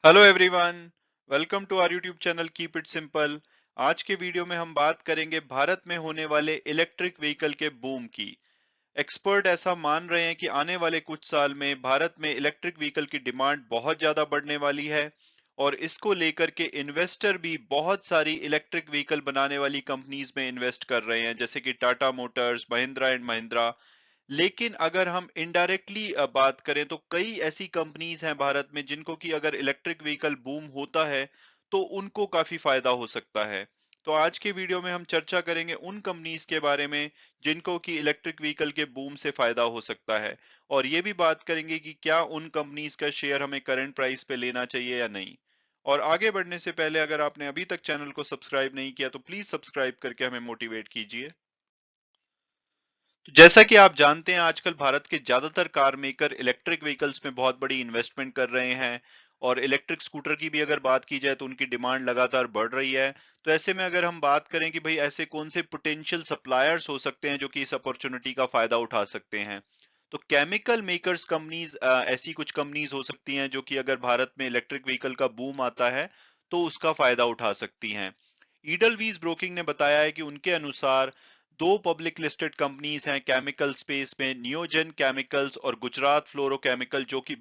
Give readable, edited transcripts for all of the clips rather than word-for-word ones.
Hello everyone, welcome to our YouTube channel keep it simple. आज के video में हम बात करेंगे भारत में होने वाले इलेक्ट्रिक व्हीकल के बूम की। एक्सपर्ट ऐसा मान रहे हैं कि आने वाले कुछ साल में भारत में इलेक्ट्रिक व्हीकल की डिमांड बहुत ज्यादा बढ़ने वाली है और इसको लेकर के इन्वेस्टर भी बहुत सारी इलेक्ट्रिक व्हीकल बनाने वाली कंपनीज में इन्वेस्ट कर रहे हैं, जैसे कि टाटा मोटर्स, महिंद्रा एंड महिंद्रा। लेकिन अगर हम इनडायरेक्टली बात करें तो कई ऐसी कंपनीज हैं भारत में जिनको कि अगर इलेक्ट्रिक व्हीकल बूम होता है तो उनको काफी फायदा हो सकता है। तो आज के वीडियो में हम चर्चा करेंगे उन कंपनीज के बारे में जिनको कि इलेक्ट्रिक व्हीकल के बूम से फायदा हो सकता है, और ये भी बात करेंगे कि क्या उन कंपनीज का शेयर हमें करंट प्राइस पे लेना चाहिए या नहीं। और आगे बढ़ने से पहले अगर आपने अभी तक चैनल को सब्सक्राइब नहीं किया तो प्लीज सब्सक्राइब करके हमें मोटिवेट कीजिए। तो जैसा कि आप जानते हैं, आजकल भारत के ज्यादातर कार मेकर इलेक्ट्रिक व्हीकल्स में बहुत बड़ी इन्वेस्टमेंट कर रहे हैं और इलेक्ट्रिक स्कूटर की भी अगर बात की जाए तो उनकी डिमांड लगातार बढ़ रही है। तो ऐसे में अगर हम बात करें कि भाई ऐसे कौन से पोटेंशियल सप्लायर्स हो सकते हैं जो कि इस अपॉर्चुनिटी का फायदा उठा सकते हैं, तो केमिकल मेकर्स कंपनीज ऐसी कुछ कंपनीज हो सकती हैं जो कि अगर भारत में इलेक्ट्रिक व्हीकल का बूम आता है तो उसका फायदा उठा सकती हैं। ईडलवीज ब्रोकिंग ने बताया है कि उनके अनुसार दो पब्लिक लिस्टेड कंपनीज हैं केमिकल स्पेस में, नियोजन केमिकल्स और गुजरात फ्लोरोकेमिकल, जो कि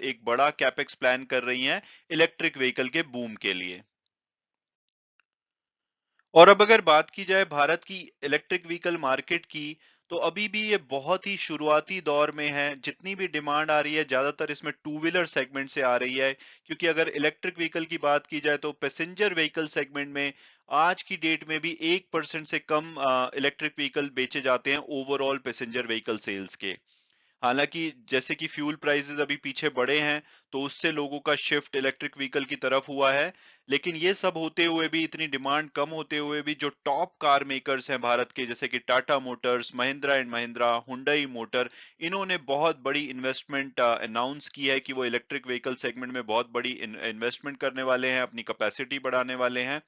एक बड़ा कैपेक्स प्लान कर रही हैं इलेक्ट्रिक व्हीकल के बूम के लिए। और अब अगर बात की जाए भारत की इलेक्ट्रिक व्हीकल मार्केट की, तो अभी भी ये बहुत ही शुरुआती दौर में है। जितनी भी डिमांड आ रही है ज्यादातर इसमें टू व्हीलर सेगमेंट से आ रही है, क्योंकि अगर इलेक्ट्रिक व्हीकल की बात की जाए तो पैसेंजर व्हीकल सेगमेंट में आज की डेट में भी 1% से कम इलेक्ट्रिक व्हीकल बेचे जाते हैं ओवरऑल पैसेंजर व्हीकल सेल्स के। हालांकि जैसे कि फ्यूल प्राइसेस अभी पीछे बढ़े हैं तो उससे लोगों का शिफ्ट इलेक्ट्रिक व्हीकल की तरफ हुआ है। लेकिन ये सब होते हुए भी, इतनी डिमांड कम होते हुए भी, जो टॉप कार मेकर्स हैं भारत के, जैसे कि Tata Motors, Mahindra and Mahindra, Hyundai motor, इन्होंने बहुत बड़ी इन्वेस्टमेंट अनाउंस की है कि वो इलेक्ट्रिक व्हीकल सेगमेंट में बहुत बड़ी इन्वेस्टमेंट करने वाले हैं, अपनी कैपेसिटी बढ़ाने वाले हैं।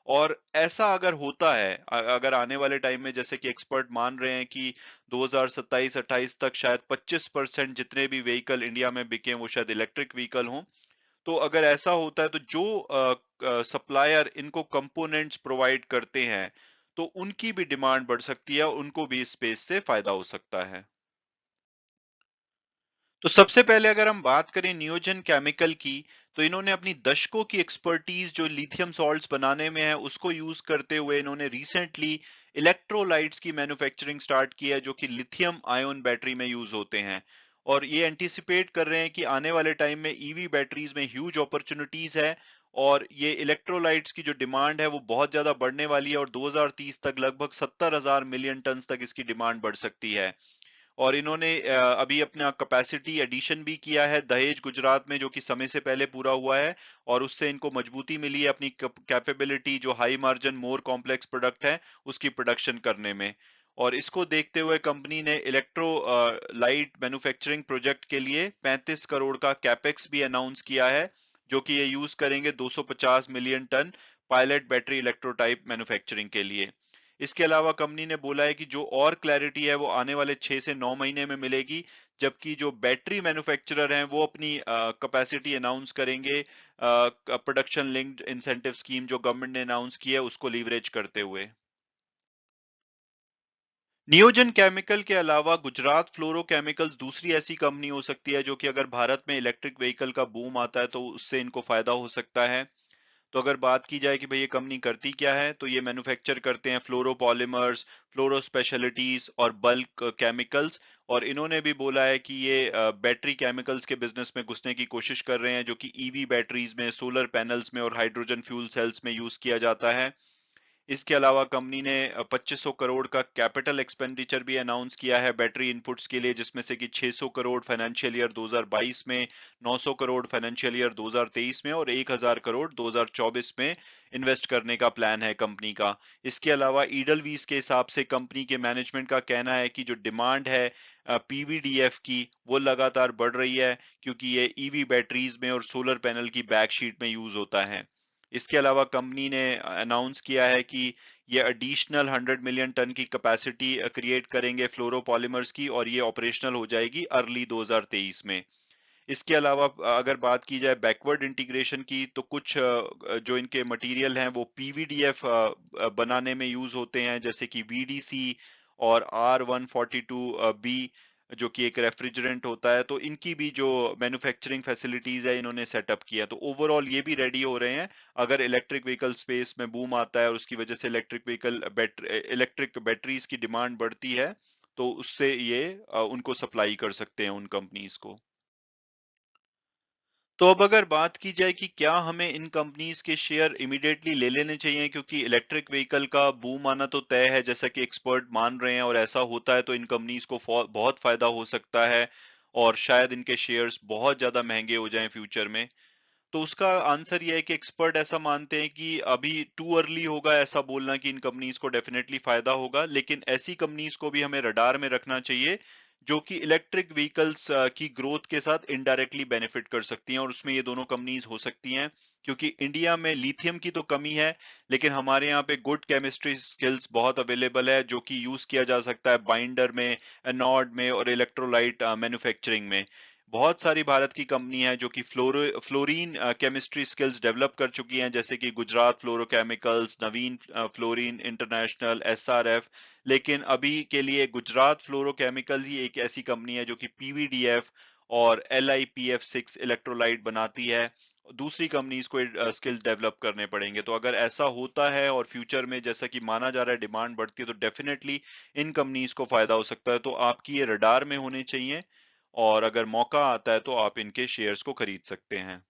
और ऐसा अगर होता है, अगर आने वाले टाइम में, जैसे कि एक्सपर्ट मान रहे हैं कि 2027-28 तक शायद 25% जितने भी व्हीकल इंडिया में बिके वो शायद इलेक्ट्रिक व्हीकल हों। तो अगर ऐसा होता है तो जो सप्लायर इनको कंपोनेंट्स प्रोवाइड करते हैं तो उनकी भी डिमांड बढ़ सकती है, उनको भी इस स्पेस से फायदा हो सकता है। तो सबसे पहले अगर हम बात करें नियोजन केमिकल की, तो इन्होंने अपनी दशकों की एक्सपर्टीज जो लिथियम सॉल्ट्स बनाने में है उसको यूज करते हुए इन्होंने रिसेंटली इलेक्ट्रोलाइट्स की मैन्युफैक्चरिंग स्टार्ट की है जो कि लिथियम आयन बैटरी में यूज होते हैं। और ये एंटिसिपेट कर रहे हैं कि आने वाले टाइम में ईवी बैटरीज में ह्यूज अपॉर्चुनिटीज है और ये इलेक्ट्रोलाइट्स की जो डिमांड है वो बहुत ज्यादा बढ़ने वाली है और 2030 तक लगभग 70,000 मिलियन टन तक इसकी डिमांड बढ़ सकती है। और इन्होंने अभी अपना कैपेसिटी एडिशन भी किया है दहेज गुजरात में, जो कि समय से पहले पूरा हुआ है। और उससे इनको मजबूती मिली है अपनी कैपेबिलिटी, जो high margin more complex product है उसकी प्रोडक्शन करने में। और इसको देखते हुए कंपनी ने इलेक्ट्रो लाइट मैन्युफैक्चरिंग प्रोजेक्ट के लिए 35 करोड़ का कैपेक्स भी अनाउंस किया है, जो कि ये यूज करेंगे 250 million tonne pilot battery electrotype manufacturing के लिए। इसके अलावा कंपनी ने बोला है कि जो और क्लैरिटी है वो आने वाले 6 से 9 महीने में मिलेगी, जबकि जो बैटरी मैन्युफैक्चरर हैं वो अपनी कैपेसिटी अनाउंस करेंगे प्रोडक्शन लिंक्ड इंसेंटिव स्कीम जो गवर्नमेंट ने अनाउंस की है उसको लीवरेज करते हुए। नियोजन केमिकल के अलावा गुजरात फ्लोरोकेमिकल्स दूसरी ऐसी कंपनी हो सकती है जो कि अगर भारत में इलेक्ट्रिक व्हीकल का बूम आता है तो उससे इनको फायदा हो सकता है। तो अगर बात की जाए कि भाई ये कंपनी करती क्या है, तो ये मैन्युफैक्चर करते हैं फ्लोरोपॉलीमर्स, फ्लोरो स्पेशलिटीज और बल्क केमिकल्स। और इन्होंने भी बोला है कि ये बैटरी केमिकल्स के बिजनेस में घुसने की कोशिश कर रहे हैं, जो कि ईवी बैटरीज में, सोलर पैनल्स में और हाइड्रोजन फ्यूल सेल्स में यूज किया जाता है। इसके अलावा कंपनी ने 2500 करोड़ का कैपिटल एक्सपेंडिचर भी अनाउंस किया है बैटरी इनपुट्स के लिए, जिसमें से कि 600 करोड़ फाइनेंशियल ईयर 2022 में, 900 करोड़ फाइनेंशियल ईयर 2023 में और 1000 करोड़ 2024 में इन्वेस्ट करने का प्लान है कंपनी का। इसके अलावा ईडलवीज के हिसाब से कंपनी के मैनेजमेंट का कहना है कि जो डिमांड है पीवीडीएफ की वो लगातार बढ़ रही है, क्योंकि ये ईवी बैटरीज में और सोलर पैनल की बैकशीट में यूज होता है। इसके अलावा कंपनी ने अनाउंस किया है कि ये एडिशनल 100 मिलियन टन की कैपेसिटी क्रिएट करेंगे फ्लोरोपॉलीमर्स की, और ये ऑपरेशनल हो जाएगी अर्ली 2023 में। इसके अलावा अगर बात की जाए बैकवर्ड इंटीग्रेशन की, तो कुछ जो इनके मटेरियल हैं वो पीवीडीएफ बनाने में यूज होते हैं, जैसे कि वीडीसी और R142B, जो कि एक रेफ्रिजरेंट होता है। तो इनकी भी जो मैन्युफैक्चरिंग फैसिलिटीज है इन्होंने सेटअप किया, तो ओवरऑल ये भी रेडी हो रहे हैं अगर इलेक्ट्रिक व्हीकल स्पेस में बूम आता है और उसकी वजह से इलेक्ट्रिक बैटरीज की डिमांड बढ़ती है, तो उससे ये उनको सप्लाई कर सकते हैं उन कंपनीज को। तो अब अगर बात की जाए कि क्या हमें इन कंपनीज के शेयर इमीडिएटली ले लेने चाहिए, क्योंकि इलेक्ट्रिक व्हीकल का बूम आना तो तय है जैसा कि एक्सपर्ट मान रहे हैं, और ऐसा होता है तो इन कंपनीज को बहुत फायदा हो सकता है और शायद इनके शेयर्स बहुत ज्यादा महंगे हो जाएं फ्यूचर में। तो उसका आंसर ये है कि एक्सपर्ट ऐसा मानते हैं कि अभी टू अर्ली होगा ऐसा बोलना कि इन कंपनीज को डेफिनेटली फायदा होगा, लेकिन ऐसी कंपनीज को भी हमें रडार में रखना चाहिए जो कि इलेक्ट्रिक व्हीकल्स की ग्रोथ के साथ इनडायरेक्टली बेनिफिट कर सकती हैं, और उसमें ये दोनों कंपनीज हो सकती हैं। क्योंकि इंडिया में लिथियम की तो कमी है, लेकिन हमारे यहाँ पे गुड केमिस्ट्री स्किल्स बहुत अवेलेबल है जो कि यूज किया जा सकता है बाइंडर में, एनोड में और इलेक्ट्रोलाइट मैन्युफैक्चरिंग में। बहुत सारी भारत की कंपनी है जो कि फ्लोरीन केमिस्ट्री स्किल्स डेवलप कर चुकी हैं, जैसे कि गुजरात फ्लोरोकेमिकल्स, नवीन फ्लोरीन इंटरनेशनल, एसआरएफ। लेकिन अभी के लिए गुजरात फ्लोरोकेमिकल ही एक ऐसी कंपनी है जो कि पीवीडीएफ और LiPF6 इलेक्ट्रोलाइट बनाती है। दूसरी कंपनीज को स्किल्स डेवलप करने पड़ेंगे। तो अगर ऐसा होता है और फ्यूचर में जैसा कि माना जा रहा है डिमांड बढ़ती है, तो डेफिनेटली इन कंपनीज को फायदा हो सकता है। तो आपकी ये रडार में होने चाहिए, और अगर मौका आता है तो आप इनके शेयर्स को खरीद सकते हैं।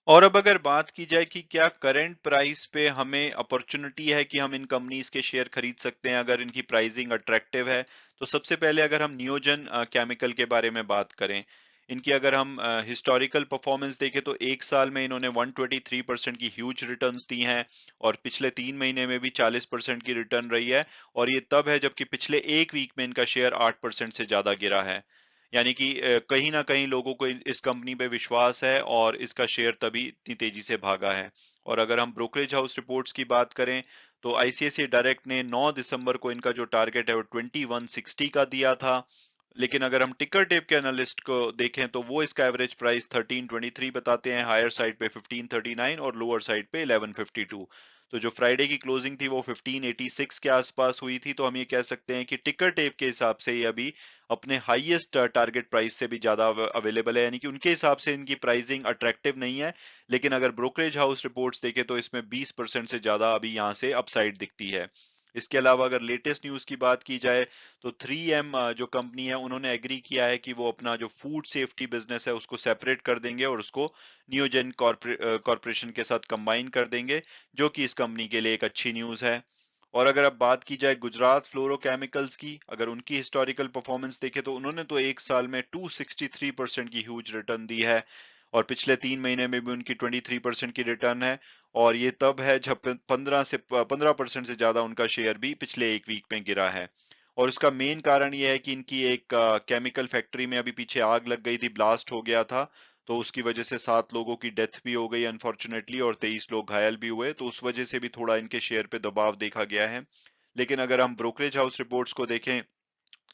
और अब अगर बात की जाए कि क्या करंट प्राइस पे हमें अपॉर्चुनिटी है कि हम इन कंपनीज के शेयर खरीद सकते हैं अगर इनकी प्राइसिंग अट्रैक्टिव है, तो सबसे पहले अगर हम नियोजन केमिकल के बारे में बात करें, इनकी अगर हम हिस्टोरिकल परफॉर्मेंस देखें तो एक साल में इन्होंने 123% की ह्यूज रिटर्न्स दी हैं, और पिछले 3 महीने में भी 40% की रिटर्न रही है। और ये तब है जबकि पिछले एक वीक में इनका शेयर 8% से ज्यादा गिरा है। यानी कि कहीं ना कहीं लोगों को इस कंपनी पे विश्वास है और इसका शेयर तभी इतनी तेजी से भागा है। और अगर हम ब्रोकरेज हाउस रिपोर्ट्स की बात करें, तो आईसीआईसीआई डायरेक्ट ने 9 दिसंबर को इनका जो टारगेट है वो 2160 का दिया था। लेकिन अगर हम टिकर टेप के एनालिस्ट को देखें तो वो इसका एवरेज प्राइस 1323 बताते हैं, हायर साइड पे 1539 और लोअर साइड पे 1152। तो जो फ्राइडे की क्लोजिंग थी वो 1586 के आसपास हुई थी। तो हम ये कह सकते हैं कि टिकर टेप के हिसाब से ये अभी अपने हाईएस्ट टारगेट प्राइस से भी ज्यादा अवेलेबल है, यानी कि उनके हिसाब से इनकी प्राइसिंग अट्रैक्टिव नहीं है। लेकिन अगर ब्रोकरेज हाउस रिपोर्ट्स देखें तो इसमें 20% से ज्यादा अभी यहाँ से अपसाइड दिखती है। इसके अलावा अगर लेटेस्ट न्यूज की बात की जाए, तो 3M जो कंपनी है उन्होंने एग्री किया है कि वो अपना जो फूड सेफ्टी बिजनेस है उसको सेपरेट कर देंगे और उसको नियोजन कॉर्पोरेशन के साथ कंबाइन कर देंगे, जो कि इस कंपनी के लिए एक अच्छी न्यूज है। और अगर अब बात की जाए गुजरात फ्लोरोकेमिकल्स की, अगर उनकी हिस्टोरिकल परफॉर्मेंस देखे तो उन्होंने तो एक साल में 263% की ह्यूज रिटर्न दी है, और पिछले 3 महीने में भी उनकी 23% की रिटर्न है। और ये तब है जब 15% से ज्यादा उनका शेयर भी पिछले एक वीक में गिरा है। और उसका मेन कारण ये है कि इनकी एक केमिकल फैक्ट्री में अभी पीछे आग लग गई थी, ब्लास्ट हो गया था। तो उसकी वजह से 7 लोगों की डेथ भी हो गई अनफॉर्चुनेटली, और 23 लोग घायल भी हुए। तो उस वजह से भी थोड़ा इनके शेयर पे दबाव देखा गया है। लेकिन अगर हम ब्रोकरेज हाउस रिपोर्ट्स को देखें,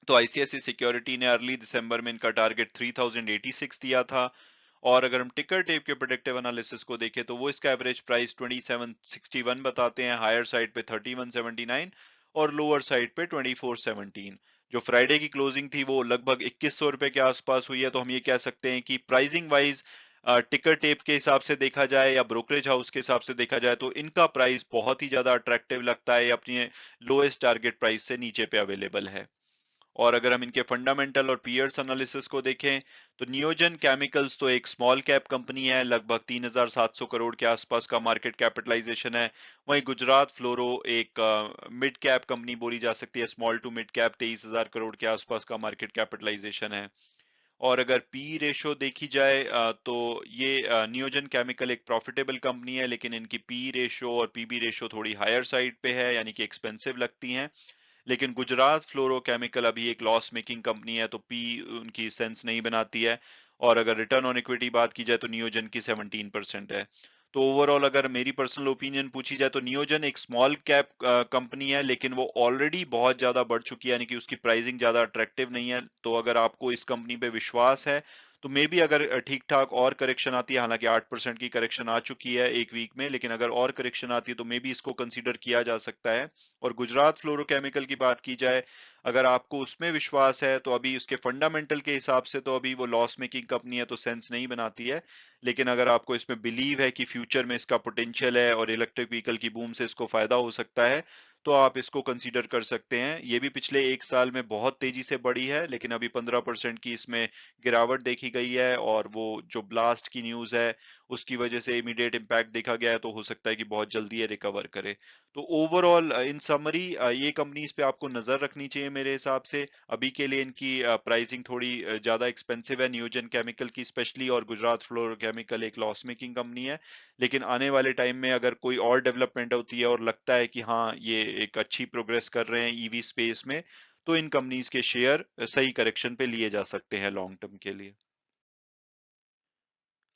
तो आईसीआईसीआई सिक्योरिटी ने अर्ली दिसंबर में इनका टारगेट 3086 दिया था। और अगर हम टिकर टेप के प्रोडक्टिव एनालिसिस को देखें तो वो इसका एवरेज प्राइस 2761 बताते हैं, हायर साइड पे 3179 और लोअर साइड पे 2417। जो फ्राइडे की क्लोजिंग थी वो लगभग 2100 रुपए के आसपास हुई है। तो हम ये कह सकते हैं कि प्राइसिंग वाइज टिकर टेप के हिसाब से देखा जाए या ब्रोकरेज हाउस के हिसाब से देखा जाए तो इनका प्राइस बहुत ही ज्यादा अट्रैक्टिव लगता है, अपनी लोएस्ट टारगेट प्राइस से नीचे पे अवेलेबल है। और अगर हम इनके फंडामेंटल और पीयर्स एनालिसिस को देखें, तो नियोजन केमिकल्स तो एक स्मॉल कैप कंपनी है, लगभग 3700 करोड़ के आसपास का मार्केट कैपिटलाइजेशन है। वहीं गुजरात फ्लोरो एक मिड कैप कंपनी बोली जा सकती है, small to mid cap, 23,000 crore के आसपास का मार्केट कैपिटलाइजेशन है। और अगर पी रेशो देखी जाए तो ये नियोजन केमिकल एक प्रॉफिटेबल कंपनी है, लेकिन इनकी पी रेशो और पीबी रेशो थोड़ी हायर साइड पे है, यानी कि एक्सपेंसिव लगती हैं। लेकिन गुजरात फ्लोरोकेमिकल अभी एक लॉस मेकिंग कंपनी है, तो पी उनकी सेंस नहीं बनाती है। और अगर रिटर्न ऑन इक्विटी बात की जाए तो नियोजन की 17% है। तो ओवरऑल अगर मेरी पर्सनल ओपिनियन पूछी जाए तो नियोजन एक स्मॉल कैप कंपनी है, लेकिन वो ऑलरेडी बहुत ज्यादा बढ़ चुकी है, यानी कि उसकी प्राइसिंग ज्यादा अट्रैक्टिव नहीं है। तो अगर आपको इस कंपनी पे विश्वास है तो मे बी अगर ठीक ठाक और करेक्शन आती है, हालांकि 8% की करेक्शन आ चुकी है एक वीक में, लेकिन अगर और करेक्शन आती है तो मे बी इसको कंसीडर किया जा सकता है। और गुजरात फ्लोरोकेमिकल की बात की जाए, अगर आपको उसमें विश्वास है तो अभी उसके फंडामेंटल के हिसाब से तो अभी वो लॉस मेकिंग कंपनी है, तो सेंस नहीं बनाती है। लेकिन अगर आपको इसमें बिलीव है कि फ्यूचर में इसका पोटेंशियल है और इलेक्ट्रिक व्हीकल की बूम से इसको फायदा हो सकता है, तो आप इसको कंसीडर कर सकते हैं। ये भी पिछले एक साल में बहुत तेजी से बढ़ी है, लेकिन अभी 15% की इसमें गिरावट देखी गई है, और वो जो ब्लास्ट की न्यूज है उसकी वजह से इमीडिएट इम्पैक्ट देखा गया है, तो हो सकता है कि बहुत जल्दी ये रिकवर करे। तो ओवरऑल इन समरी ये कंपनीज पे आपको नजर रखनी चाहिए मेरे हिसाब से। अभी के लिए इनकी प्राइसिंग थोड़ी ज्यादा एक्सपेंसिव है, नियोजन केमिकल की स्पेशली, और गुजरात फ्लोरोकेमिकल एक लॉस मेकिंग कंपनी है। लेकिन आने वाले टाइम में अगर कोई और डेवलपमेंट होती है और लगता है कि हाँ ये एक अच्छी प्रोग्रेस कर रहे हैं ईवी स्पेस में, तो इन कंपनीज के शेयर सही करेक्शन पे लिए जा सकते हैं लॉन्ग टर्म के लिए।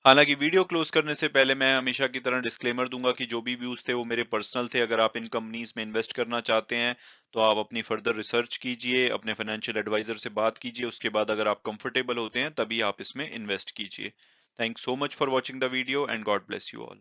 हालांकि वीडियो क्लोज करने से पहले मैं हमेशा की तरह डिस्क्लेमर दूंगा कि जो भी व्यूज थे वो मेरे पर्सनल थे। अगर आप इन कंपनीज में इन्वेस्ट करना चाहते हैं तो आप अपनी फर्दर रिसर्च कीजिए, अपने फाइनेंशियल एडवाइजर से बात कीजिए, उसके बाद अगर आप कंफर्टेबल होते हैं तभी आप इसमें इन्वेस्ट कीजिए। Thanks so much for watching the video and God bless you all.